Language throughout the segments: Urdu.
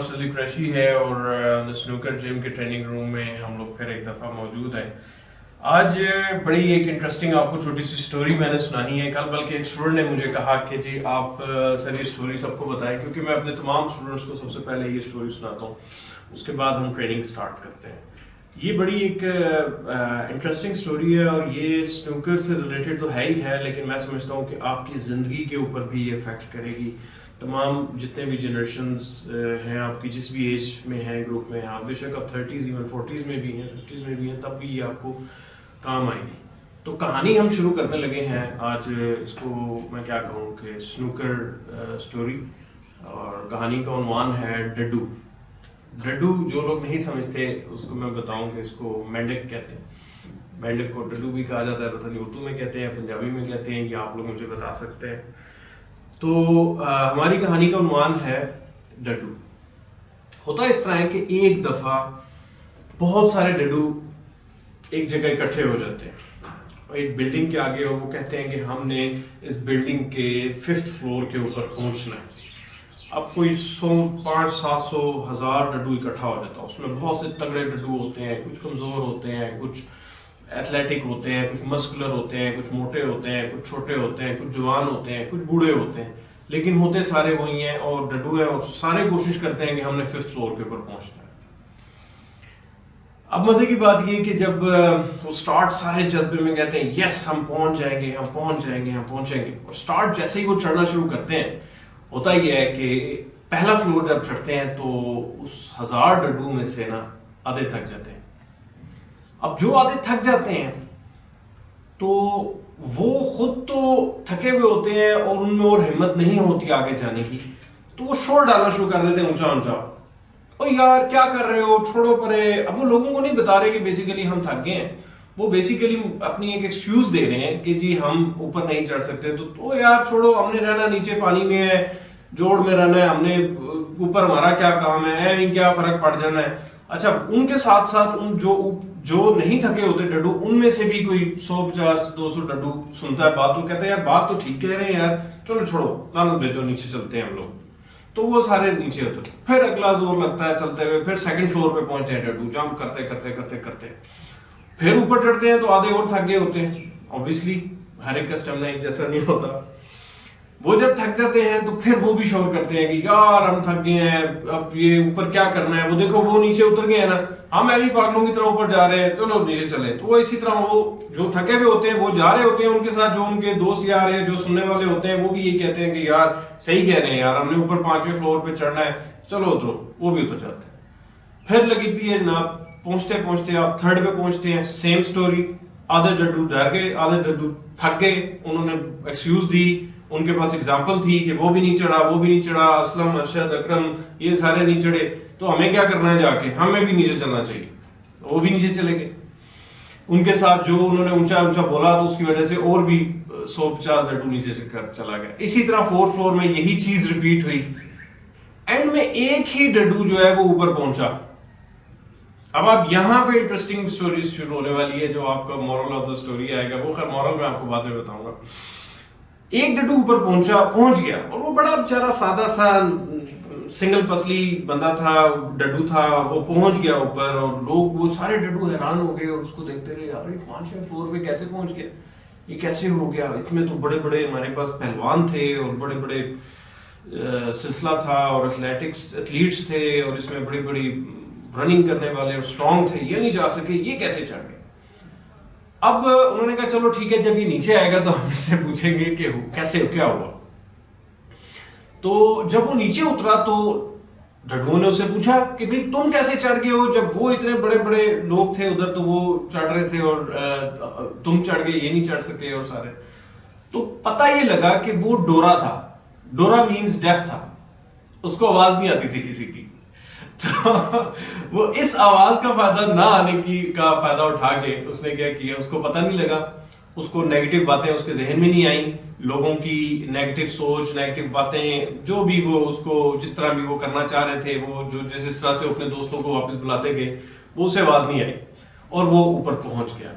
سلی قریشی ہے اور سنوکر جم کے ٹریننگ روم میں ہم لوگ پھر ایک دفعہ موجود ہیں. آج بڑی ایک انٹرسٹنگ آپ کو چھوٹی سی سٹوری میں نے سنانی ہے. کل بلکہ ایک اسٹوڈنٹ نے مجھے کہا کہ جی آپ سر یہ سٹوری سب کو بتائیں, کیونکہ میں اپنے تمام اسٹوڈنٹس کو سب سے پہلے یہ سٹوری سناتا ہوں, اس کے بعد ہم ٹریننگ سٹارٹ کرتے ہیں. یہ بڑی ایک انٹرسٹنگ سٹوری ہے اور یہ سنوکر سے ریلیٹڈ تو ہے ہی ہے, لیکن میں سمجھتا ہوں کہ آپ کی زندگی کے اوپر بھی یہ افیکٹ کرے گی. تمام جتنے بھی جنریشنز ہیں آپ کی, جس بھی ایج میں ہیں, گروپ میں ہیں آپ, بے شک آپ 30s ایون 40s میں بھی ہیں, 50s میں بھی ہیں, تب بھی یہ آپ کو کام آئے گی. تو کہانی ہم شروع کرنے لگے ہیں آج. اس کو میں کیا کہوں کہ سنوکر سٹوری, اور کہانی کا عنوان ہے ڈڈو. ڈڈو جو لوگ نہیں سمجھتے اس کو میں بتاؤں کہ اس کو مینڈک کہتے ہیں. مینڈک کو ڈڈو بھی کہا جاتا ہے, پتہ نہیں اردو میں کہتے ہیں پنجابی میں کہتے ہیں, یہ آپ لوگ مجھے بتا سکتے ہیں. تو ہماری کہانی کا عنوان ہے ڈڈو. ہوتا اس طرح ہے کہ ایک دفعہ بہت سارے ڈڈو ایک جگہ اکٹھے ہو جاتے ہیں ایک بلڈنگ کے آگے, اور وہ کہتے ہیں کہ ہم نے اس بلڈنگ کے 5th فلور کے اوپر پہنچنا ہے. اب کوئی 100 500 700 1000 ڈڈو اکٹھا ہو جاتا ہے. اس میں بہت سے تگڑے ڈڈو ہوتے ہیں, کچھ کمزور ہوتے ہیں, کچھ ایتھلیٹک ہوتے ہیں, کچھ مسکولر ہوتے ہیں, کچھ موٹے ہوتے ہیں, کچھ چھوٹے ہوتے ہیں, کچھ جوان ہوتے ہیں, کچھ بوڑھے ہوتے ہیں, لیکن ہوتے سارے وہی ہیں اور ڈڈو ہیں, اور سارے کوشش کرتے ہیں کہ ہم نے 5th فلور کے اوپر پہنچنا ہے. اب مزے کی بات یہ کہ جب وہ سٹارٹ سارے جذبے میں کہتے ہیں یس ہم پہنچ جائیں گے, ہم پہنچ جائیں گے, ہم پہنچیں گے, اور سٹارٹ جیسے ہی وہ چڑھنا شروع کرتے ہیں, ہوتا یہ ہے کہ پہلا فلور جب چڑھتے ہیں تو اس 1000 ڈڈو میں سے نا آدھے تھک جاتے ہیں. اب جو آدھے تھک جاتے ہیں تو وہ خود تو تھکے ہوئے ہوتے ہیں اور ان میں اور ہمت نہیں ہوتی آگے جانے کی, تو وہ شور ڈالنا شروع کر دیتے ہیں اونچا اونچا, او یار کیا کر رہے ہو, چھوڑو پرے. اب وہ لوگوں کو نہیں بتا رہے کہ بیسیکلی ہم تھک گئے ہیں, وہ بیسیکلی اپنی ایک ایکسکیوز دے رہے ہیں کہ جی ہم اوپر نہیں چڑھ سکتے, تو یار چھوڑو, ہم نے رہنا نیچے پانی میں ہے, جوڑ میں رہنا ہے, ہم نے اوپر ہمارا کیا کام ہے, کیا فرق پڑ جانا ہے. اچھا ان کے ساتھ ساتھ ان جو نہیں تھکے ہوتے ڈڈو, ان میں سے بھی کوئی 150 200 ڈڈو سنتا ہے بات, تو کہتا ہے یار بات تو ٹھیک کہہ رہے ہیں یار, چلو چھوڑو لانت بھیجو, نیچے چلتے ہیں ہم لوگ. تو وہ سارے نیچے ہوتے ہیں. پھر اگلا زور لگتا ہے چلتے ہوئے, پھر 2nd فلور پہ پہنچتے ہیں ڈڈو, جمپ کرتے کرتے کرتے کرتے پھر اوپر چڑھتے ہیں تو آدھے اور تھک گئے ہوتے ہیں. اوبیسلی ہر ایک کا اسٹیمنا ایک جیسا نہیں ہوتا. وہ جب تھک جاتے ہیں تو پھر وہ بھی شور کرتے ہیں کہ یار ہم تھک گئے ہیں, اب یہ اوپر کیا کرنا ہے, وہ دیکھو وہ نیچے اتر گئے ہیں نا, ہم میں بھی پاگلوں کی طرح اوپر جا رہے ہیں, چلو نیچے چلیں. تو وہ اسی طرح وہ جو تھکے ہوئے ہوتے ہیں وہ جا رہے ہوتے ہیں, ان کے ساتھ جو ان کے دوست یار ہیں جو سننے والے ہوتے ہیں وہ بھی یہ کہتے ہیں کہ یار صحیح کہہ رہے ہیں یار, ہم نے اوپر 5ویں فلور پہ چڑھنا ہے, چلو اترو. وہ بھی اتر جاتے ہیں. پھر لگتی ہے جناب, پہنچتے پہنچتے آپ 3rd پہ پہنچتے ہیں. سیم سٹوری, آدھے ڈڈو ڈر گئے, آدھے ڈڈو تھک گئے, انہوں نے ایکسکیوز دی, ان کے پاس اگزامپل تھی کہ وہ بھی نہیں چڑھا, وہ بھی نہیں چڑھا, اسلم ارشد اکرم یہ سارے نہیں چڑھے, تو ہمیں کیا کرنا ہے جا کے, ہمیں بھی نیچے چلنا چاہیے. وہ بھی نیچے چلے گئے. ان کے ساتھ جو انہوں نے اونچا اونچا بولا تو اس کی وجہ سے اور بھی 150 ڈڈو نیچے چلا گیا. اسی طرح 4th فلور میں یہی چیز ریپیٹ ہوئی. اینڈ میں ایک ہی ڈڈو جو ہے وہ اوپر پہنچا. اب آپ یہاں پہ انٹرسٹنگ سٹوریز شروع ہونے والی ہے, جو آپ کا مورل آف دا سٹوری آئے گا, وہ خیر مورل میں آپ کو بعد میں بتاؤں گا. ایک ڈڈو اوپر پہنچ گیا, اور وہ بڑا بیچارہ سادہ سا سنگل پسلی بندہ تھا, ڈڈو تھا, وہ پہنچ گیا اوپر, اور لوگ وہ سارے ڈڈو حیران ہو گئے اور اس کو دیکھتے رہے, یار یہ 5ویں فلور پہ کیسے پہنچ گیا, یہ کیسے ہو گیا, اس میں تو بڑے بڑے ہمارے پاس پہلوان تھے اور بڑے بڑے سلسلہ تھا اور ایتھلیٹس تھے, اور اس میں بڑی بڑی رننگ کرنے والے اور اسٹرانگ تھے, یہ نہیں جا سکے, یہ کیسے چڑھ گئے. اب انہوں نے کہا چلو ٹھیک ہے, جب یہ نیچے آئے گا تو ہم اس سے پوچھیں گے کہ کیسے کیا ہوا. تو جب وہ نیچے اترا تو ڈڈو نے اس سے پوچھا کہ بھئی تم کیسے چڑھ گئے ہو, جب وہ اتنے بڑے بڑے لوگ تھے ادھر تو وہ چڑھ رہے تھے اور تم چڑھ گئے, یہ نہیں چڑھ سکے. اور سارے تو پتہ یہ لگا کہ وہ ڈورا تھا. ڈورا مینز ڈیف تھا, اس کو آواز نہیں آتی تھی کسی کی. تو وہ اس آواز کا فائدہ نہ آنے کی کا فائدہ اٹھا کے اس نے کیا کیا, اس کو پتہ نہیں لگا, اس کو نیگیٹو باتیں اس کے ذہن میں نہیں آئیں, لوگوں کی نیگیٹو سوچ, نیگیٹو باتیں, جو بھی وہ اس کو جس طرح بھی وہ کرنا چاہ رہے تھے, وہ جو جس طرح سے اپنے دوستوں کو واپس بلاتے گئے, وہ اسے آواز نہیں آئی, اور وہ اوپر پہنچ گیا.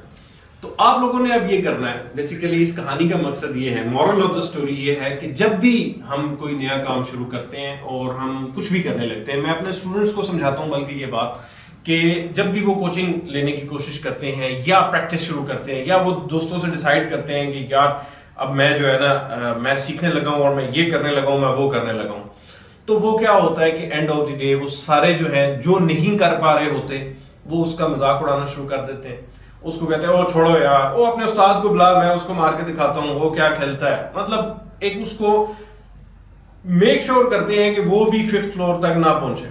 تو آپ لوگوں نے اب یہ کرنا ہے، بیسیکلی اس کہانی کا مقصد یہ ہے، مورل آف دا اسٹوری یہ ہے کہ جب بھی ہم کوئی نیا کام شروع کرتے ہیں اور ہم کچھ بھی کرنے لگتے ہیں، میں اپنے اسٹوڈنٹس کو سمجھاتا ہوں بلکہ یہ بات کہ جب بھی وہ کوچنگ لینے کی کوشش کرتے ہیں یا پریکٹس شروع کرتے ہیں یا وہ دوستوں سے ڈیسائیڈ کرتے ہیں کہ یار اب میں جو ہے نا میں سیکھنے لگا ہوں اور میں یہ کرنے لگا ہوں، میں وہ کرنے لگا ہوں، تو وہ کیا ہوتا ہے کہ اینڈ آف دی ڈے وہ سارے جو ہیں جو نہیں کر پا رہے ہوتے وہ اس کا مذاق اڑانا شروع کر دیتے ہیں، اس کو کہتے ہیں او چھوڑو یار، وہ اپنے استاد کو بلا، میں اس کو مار کے دکھاتا ہوں وہ کیا کھیلتا ہے، مطلب ایک اس کو میک شور کرتے ہیں کہ وہ بھی 5th فلور تک نہ پہنچے،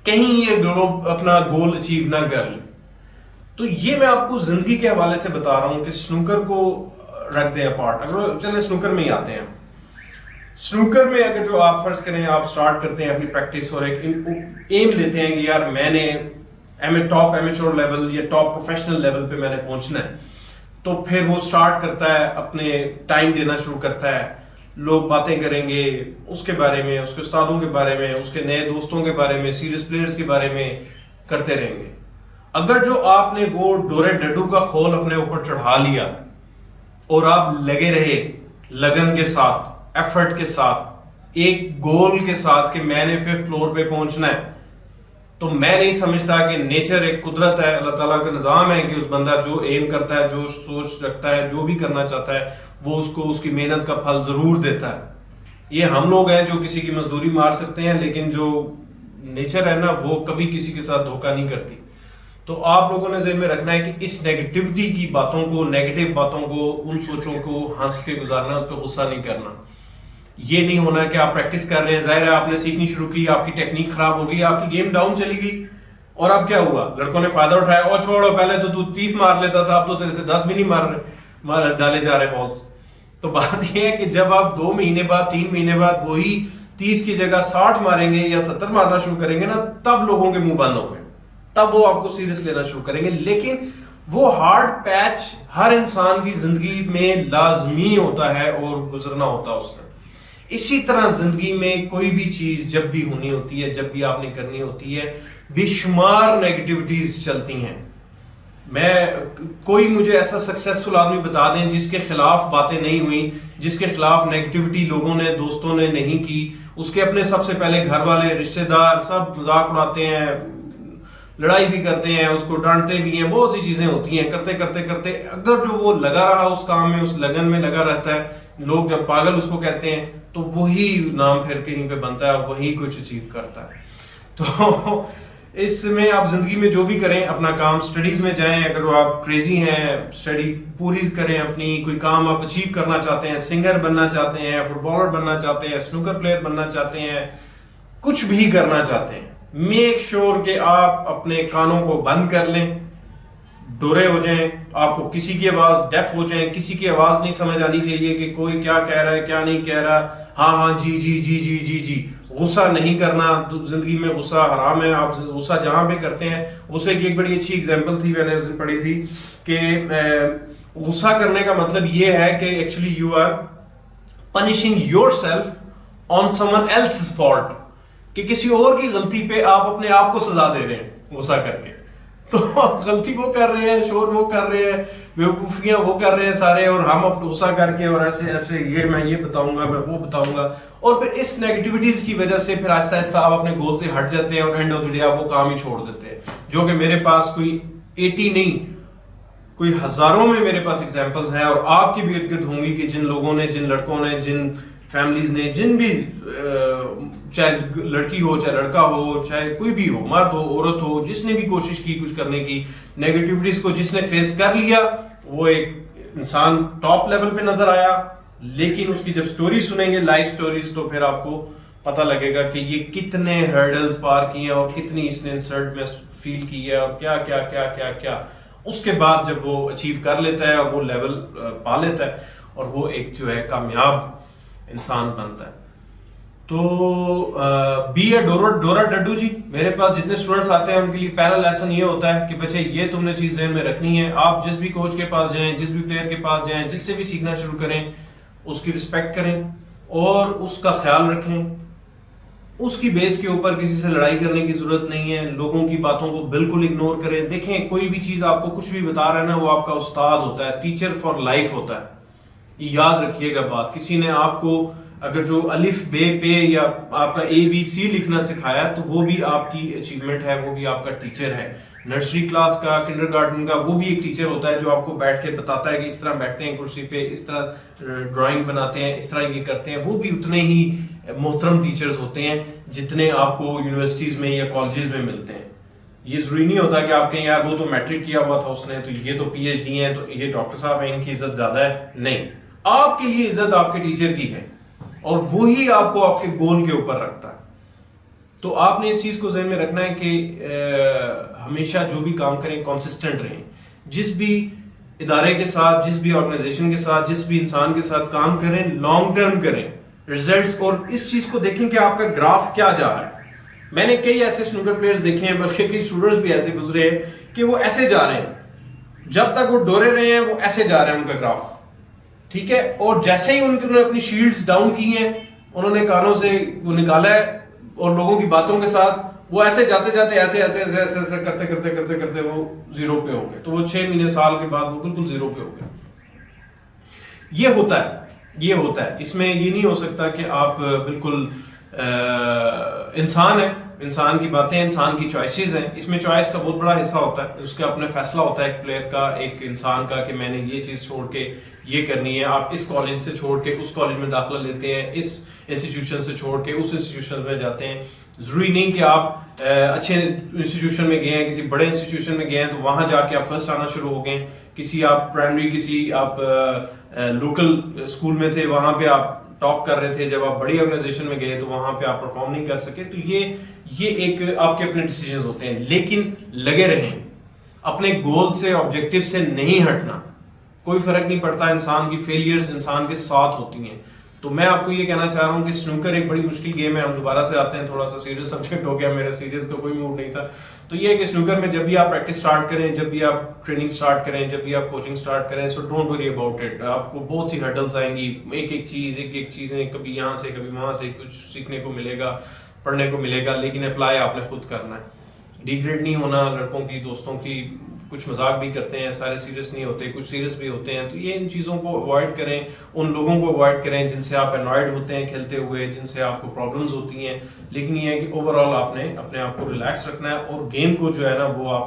کہیں یہ لوگ اپنا گول اچیو نہ کر لیں۔ تو یہ میں آپ کو زندگی کے حوالے سے بتا رہا ہوں کہ سنوکر کو رکھ دیں اپارٹ، اگر چلیں سنوکر میں ہی آتے ہیں، سنوکر میں اگر جو آپ فرض کریں آپ سٹارٹ کرتے ہیں اپنی پریکٹس اور ایک ایم لیتے ہیں کہ یار میں نے ٹاپ ایمیچور لیول یا ٹاپ پروفیشنل لیول پہ میں نے پہنچنا ہے، تو پھر وہ سٹارٹ کرتا ہے اپنے ٹائم دینا شروع کرتا ہے، لوگ باتیں کریں گے اس کے بارے میں، اس کے استادوں کے بارے میں، اس کے نئے دوستوں کے بارے میں، سیریس پلیئرز کے بارے میں کرتے رہیں گے۔ اگر جو آپ نے وہ ڈورے ڈڈو کا خول اپنے اوپر چڑھا لیا اور آپ لگے رہے لگن کے ساتھ، ایفرٹ کے ساتھ، ایک گول کے ساتھ کہ میں نے 5th فلور پہ پہنچنا ہے، تو میں نہیں سمجھتا کہ نیچر ایک قدرت ہے، اللہ تعالیٰ کا نظام ہے کہ اس بندہ جو ایم کرتا ہے، جو سوچ رکھتا ہے، جو بھی کرنا چاہتا ہے وہ اس کو اس کی محنت کا پھل ضرور دیتا ہے۔ یہ ہم لوگ ہیں جو کسی کی مزدوری مار سکتے ہیں، لیکن جو نیچر ہے نا وہ کبھی کسی کے ساتھ دھوکہ نہیں کرتی۔ تو آپ لوگوں نے ذہن میں رکھنا ہے کہ اس نیگیٹیوٹی کی باتوں کو، نیگیٹو باتوں کو، ان سوچوں کو ہنس کے گزارنا، اس پہ غصہ نہیں کرنا۔ یہ نہیں ہونا کہ آپ پریکٹس کر رہے ہیں، ظاہر ہے آپ نے سیکھنی شروع کی، آپ کی ٹیکنیک خراب ہو گئی، آپ کی گیم ڈاؤن چلی گئی، اور اب کیا ہوا؟ لڑکوں نے فائدہ اٹھایا، اور چھوڑو پہلے تو 30 مار لیتا تھا، اب تو تیرے سے 10 بھی نہیں ڈالے جا رہے بالز۔ تو بات یہ ہے کہ جب آپ 2 مہینے بعد 3 مہینے بعد وہی 30 کی جگہ 60 ماریں گے یا 70 مارنا شروع کریں گے نا، تب لوگوں کے منہ بند ہوں گے، تب وہ آپ کو سیریس لینا شروع کریں گے۔ لیکن وہ ہارڈ پیچ ہر انسان کی زندگی میں لازمی ہوتا ہے اور گزرنا ہوتا ہے اس سے۔ اسی طرح زندگی میں کوئی بھی چیز جب بھی ہونی ہوتی ہے، جب بھی آپ نے کرنی ہوتی ہے، بے شمار نیگیٹیوٹیز چلتی ہیں۔ کوئی مجھے ایسا سکسیسفل آدمی بتا دیں جس کے خلاف باتیں نہیں ہوئی، جس کے خلاف نیگیٹیوٹی لوگوں نے، دوستوں نے نہیں کی، اس کے اپنے سب سے پہلے گھر والے، رشتہ دار سب مذاق اڑاتے ہیں، لڑائی بھی کرتے ہیں، اس کو ڈانٹتے بھی ہیں، بہت سی چیزیں ہوتی ہیں، کرتے کرتے کرتے اگر جو وہ لگا رہا اس کام میں، اس لگن میں لگا رہتا ہے، لوگ جب پاگل اس کو کہتے ہیں تو وہی نام پھر کہیں پہ بنتا ہے اور وہی کچھ اچیو کرتا ہے۔ تو اس میں آپ زندگی میں جو بھی کریں، اپنا کام، سٹڈیز میں جائیں، اگر آپ کریزی ہیں سٹڈی پوری کریں اپنی، کوئی کام آپ اچیو کرنا چاہتے ہیں، سنگر بننا چاہتے ہیں، فٹ بالر بننا چاہتے ہیں، سنوکر پلیئر بننا چاہتے ہیں، کچھ بھی کرنا چاہتے ہیں، میک شور کہ آپ اپنے کانوں کو بند کر لیں، ڈورے ہو جائیں، آپ کو کسی کی آواز، ڈیف ہو جائیں، کسی کی آواز نہیں سمجھ آنی چاہیے کہ کوئی کیا کہہ رہا ہے کیا نہیں کہہ رہا، ہاں ہاں جی جی جی جی جی جی، غصہ نہیں کرنا، زندگی میں غصہ حرام ہے، آپ غصہ جہاں پہ کرتے ہیں، غصے کی ایک بڑی اچھی اگزامپل تھی، میں نے اس دن پڑھی تھی کہ غصہ کرنے کا مطلب یہ ہے کہ actually you are punishing yourself on someone else's fault, کہ کسی اور کی غلطی پہ آپ اپنے آپ کو سزا دے رہے ہیں غصہ کر کے۔ تو غلطی وہ کر رہے ہیں، شور وہ کر رہے ہیں، بیوقوفیاں وہ کر رہے ہیں سارے، اور ہم اپنا غصہ کر کے اور ایسے ایسے یہ میں یہ بتاؤں گا، میں وہ بتاؤں گا، اور پھر اس نیگیٹیوٹیز کی وجہ سے پھر آہستہ آہستہ آپ اپنے گول سے ہٹ جاتے ہیں اور اینڈ آف دی ڈے آپ وہ کام ہی چھوڑ دیتے ہیں، جو کہ میرے پاس کوئی 80 نہیں، کوئی ہزاروں میں میرے پاس ایگزامپلز ہیں، اور آپ کی بھی ارد گرد ہوں گی کہ جن لوگوں نے، جن لڑکوں نے، جن فیملیز نے، جن بھی، چاہے لڑکی ہو چاہے لڑکا ہو، چاہے کوئی بھی ہو، مرد ہو عورت ہو، جس نے بھی کوشش کی کچھ کرنے کی، نیگیٹیوٹیز کو جس نے فیس کر لیا، وہ ایک انسان ٹاپ لیول پہ نظر آیا۔ لیکن اس کی جب سٹوری سنیں گے، لائف سٹوریز، تو پھر آپ کو پتہ لگے گا کہ یہ کتنے ہرڈلز پار کیے ہیں اور کتنی اس نے انسلٹ میں فیل کی ہے، اور کیا کیا کیا کیا کیا۔ اس کے بعد جب وہ اچیو کر لیتا ہے اور وہ لیول پا لیتا ہے اور وہ ایک جو ہے کامیاب انسان بنتا ہے۔ تو بی اے ڈورا ڈڈو جی، میرے پاس جتنے اسٹوڈنٹس آتے ہیں ان کے لیے پہلا لیسن یہ ہوتا ہے کہ بچے یہ تم نے چیز ذہن میں رکھنی ہے، آپ جس بھی کوچ کے پاس جائیں، جس بھی پلیئر کے پاس جائیں، جس سے بھی سیکھنا شروع کریں، اس کی رسپیکٹ کریں اور اس کا خیال رکھیں، اس کی بیس کے اوپر کسی سے لڑائی کرنے کی ضرورت نہیں ہے. لوگوں کی باتوں کو بالکل اگنور کریں. دیکھیں کوئی بھی چیز آپ کو کچھ بھی بتا رہا ہے نا, وہ آپ کا استاد ہوتا ہے, ٹیچر فار لائف ہوتا ہے. یاد رکھیے گا بات. کسی نے آپ کو اگر جو الف بے پے یا آپ کا اے بی سی لکھنا سکھایا تو وہ بھی آپ کی اچیومنٹ ہے, وہ بھی آپ کا ٹیچر ہے. نرسری کلاس کا, کنڈر گارڈن کا, وہ بھی ایک ٹیچر ہوتا ہے جو آپ کو بیٹھ کے بتاتا ہے کہ اس طرح بیٹھتے ہیں کرسی پہ, اس طرح ڈرائنگ بناتے ہیں, اس طرح یہ کرتے ہیں. وہ بھی اتنے ہی محترم ٹیچرز ہوتے ہیں جتنے آپ کو یونیورسٹیز میں یا کالجز میں ملتے ہیں. یہ ضروری نہیں ہوتا کہ آپ کہیں یار وہ تو میٹرک کیا ہوا تھا اس نے, تو یہ تو پی ایچ ڈی ہیں, تو یہ ڈاکٹر صاحب ہیں, ان کی عزت زیادہ ہے. نہیں, آپ کے لیے عزت آپ کے ٹیچر کی ہے, اور وہی آپ کو آپ کے گول کے اوپر رکھتا ہے. تو آپ نے اس چیز کو ذہن میں رکھنا ہے کہ ہمیشہ جو بھی کام کریں کنسسٹنٹ رہیں. جس بھی ادارے کے ساتھ, جس بھی آرگنائزیشن کے ساتھ, جس بھی انسان کے ساتھ کام کریں, لانگ ٹرم کریں ریزلٹس, اور اس چیز کو دیکھیں کہ آپ کا گراف کیا جا رہا ہے. میں نے کئی ایسے سنوکر پلیئرز دیکھے ہیں, بلکہ کئی اسٹوڈنٹس بھی ایسے گزرے ہیں کہ وہ ایسے جا رہے ہیں, جب تک وہ ڈورے رہے ہیں وہ ایسے جا رہے ہیں ان کا گراف, ٹھیک ہے. اور جیسے ہی انہوں نے اپنی شیلڈز ڈاؤن کی ہیں, انہوں نے کانوں سے وہ نکالا ہے, اور لوگوں کی باتوں کے ساتھ وہ ایسے جاتے جاتے ایسے ایسے ایسے ایسے ایسے کرتے کرتے کرتے کرتے وہ زیرو پہ ہو گئے. تو وہ 6 مہینے سال کے بعد وہ بالکل زیرو پہ ہو گئے. یہ ہوتا ہے, یہ ہوتا ہے. اس میں یہ نہیں ہو سکتا کہ آپ بالکل انسان ہے, انسان کی باتیں, انسان کی چوائسیز ہیں. اس میں چوائس کا بہت بڑا حصہ ہوتا ہے, اس کا اپنا فیصلہ ہوتا ہے ایک پلیئر کا, ایک انسان کا, کہ میں نے یہ چیز چھوڑ کے یہ کرنی ہے. آپ اس کالج سے چھوڑ کے اس کالج میں داخلہ لیتے ہیں, اس انسٹیٹیوشن سے چھوڑ کے اس انسٹیٹیوشن میں جاتے ہیں. ضروری نہیں کہ آپ اچھے انسٹیٹیوشن میں گئے ہیں, کسی بڑے انسٹیٹیوشن میں گئے ہیں تو وہاں جا کے آپ فرسٹ آنا شروع ہو گئے. کسی آپ پرائمری, کسی آپ لوکل اسکول میں تھے, وہاں پہ آپ ٹاپ کر رہے تھے, جب آپ بڑی آرگنائزیشن میں گئے تو وہاں پہ آپ پرفارم نہیں کر سکے. تو یہ ایک آپ کے اپنے ڈیسیجنز ہوتے ہیں. لیکن لگے رہیں, اپنے گول سے, آبجیکٹو سے نہیں ہٹنا. کوئی فرق نہیں پڑتا, انسان کی فیلیئرز انسان کے ساتھ ہوتی ہیں. تو میں آپ کو یہ کہنا چاہ رہا ہوں کہ سنوکر ایک بڑی مشکل گیم ہے. ہم دوبارہ سے آتے ہیں, تھوڑا سا سیریس سبجیکٹ ہو گیا, میرا سیریس کا کوئی موڈ نہیں تھا. تو یہ ہے کہ سنوکر میں جب بھی آپ پریکٹس سٹارٹ کریں, جب بھی آپ ٹریننگ سٹارٹ کریں, جب بھی آپ کوچنگ سٹارٹ کریں, so don't worry about it. آپ کو بہت سی ہرڈلز آئیں گی, ایک ایک چیزیں, کبھی یہاں سے کبھی وہاں سے کچھ سیکھنے کو ملے گا, پڑھنے کو ملے گا, لیکن اپلائی آپ نے خود کرنا ہے. ڈیگریڈ نہیں ہونا. لڑکوں کی, دوستوں کی کچھ مذاق بھی کرتے ہیں, سارے سیریس نہیں ہوتے, کچھ سیریس بھی ہوتے ہیں. تو یہ ان چیزوں کو اوائڈ کریں, ان لوگوں کو اوائڈ کریں جن سے آپ انوائڈ ہوتے ہیں کھیلتے ہوئے, جن سے آپ کو پرابلمز ہوتی ہیں. لیکن یہ ہے کہ اوور آل آپ نے اپنے آپ کو ریلیکس رکھنا ہے, اور گیم کو جو ہے نا وہ آپ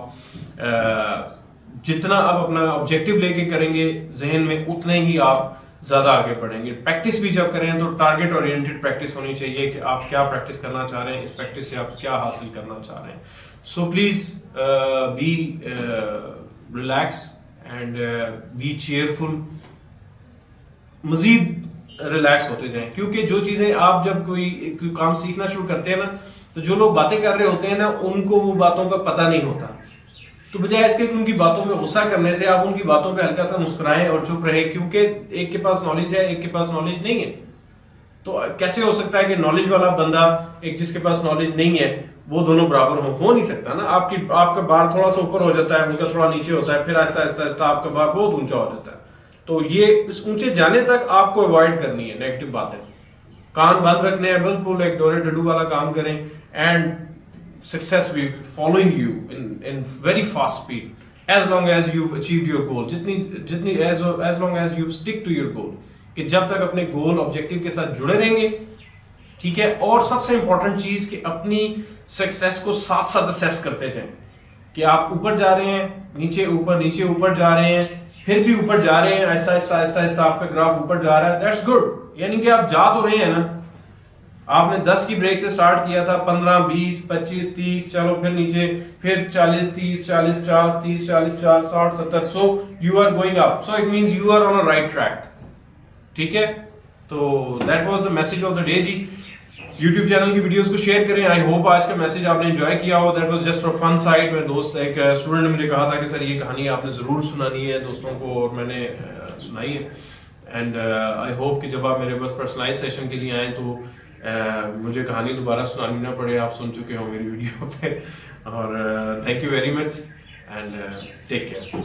جتنا آپ اپنا آبجیکٹو لے کے کریں گے ذہن میں, اتنے ہی آپ زیادہ آگے بڑھیں گے. پریکٹس بھی جب کریں تو ٹارگیٹ اورینٹڈ پریکٹس ہونی چاہیے کہ آپ کیا پریکٹس کرنا چاہ رہے ہیں, اس پریکٹس سے آپ کیا حاصل کرنا چاہ رہے ہیں. So please be relaxed and be cheerful. مزید ریلیکس ہوتے جائیں, کیونکہ جو چیزیں آپ جب کوئی کام سیکھنا شروع کرتے ہیں نا, تو جو لوگ باتیں کر رہے ہوتے ہیں نا, ان کو وہ باتوں کا پتہ نہیں ہوتا. تو بجائے اس کے کہ ان کی باتوں میں غصہ کرنے سے, آپ ان کی باتوں پہ ہلکا سا مسکرائیں اور چپ رہیں, کیونکہ ایک کے پاس نالج ہے, ایک کے پاس نالج نہیں ہے. تو کیسے ہو سکتا ہے کہ نالج والا بندہ ایک جس کے پاس نالج نہیں ہے, وہ دونوں برابر ہو نہیں سکتا نا. آپ کا بار تھوڑا سا اوپر ہو جاتا ہے, ان کا تھوڑا نیچے ہوتا ہے, پھر آہستہ آہستہ آہستہ آپ کا بار بہت اونچا ہو جاتا ہے. تو یہ اس اونچے جانے تک آپ کو اوائڈ کرنی ہے نیگیٹو باتیں, کان بند رکھنے ہیں, بالکل ایک ڈورے ڈڈو والا کام کریں, and success will following you in very fast speed as long as you achieved your goal. جتنی as long as you stick to your goal, کہ جب تک اپنے گول آبجیکٹو کے ساتھ جڑے رہیں گے, ٹھیک ہے. اور سب سے امپورٹنٹ چیز کہ اپنی سکسیس کو ساتھ ساتھ اسیس کرتے جائیں, کہ آپ اوپر جا رہے ہیں, نیچے اوپر جا رہے ہیں, پھر بھی اوپر جا رہے ہیں, آہستہ آہستہ آپ کا گراف اوپر جا رہا ہے, دیٹس گڈ. یعنی کہ آپ جا تو رہے ہیں نا. آپ نے 10 کی بریک سے سٹارٹ کیا تھا, 15 20 25 30, چلو پھر نیچے, پھر 40 30 40 50 30 40 50 60 70, so you are going up, so it means you are on a right track. ٹھیک ہے. تو that was the message of the day جی. یوٹیوب چینل کی ویڈیوز کو شیئر کریں. آئی ہوپ آج کا میسج آپ نے انجوائے کیا ہو. That was just for fun side. میرے دوست ایک اسٹوڈنٹ نے مجھے کہا تھا کہ سر یہ کہانی آپ نے ضرور سنانی ہے دوستوں کو, اور میں نے سنائی ہے. اینڈ آئی ہوپ کہ جب آپ میرے پاس پرسنلائز سیشن کے لیے آئیں تو مجھے کہانی دوبارہ سنانی نہ پڑے, آپ سن چکے ہو میری ویڈیو پہ. اور thank you very much and take care.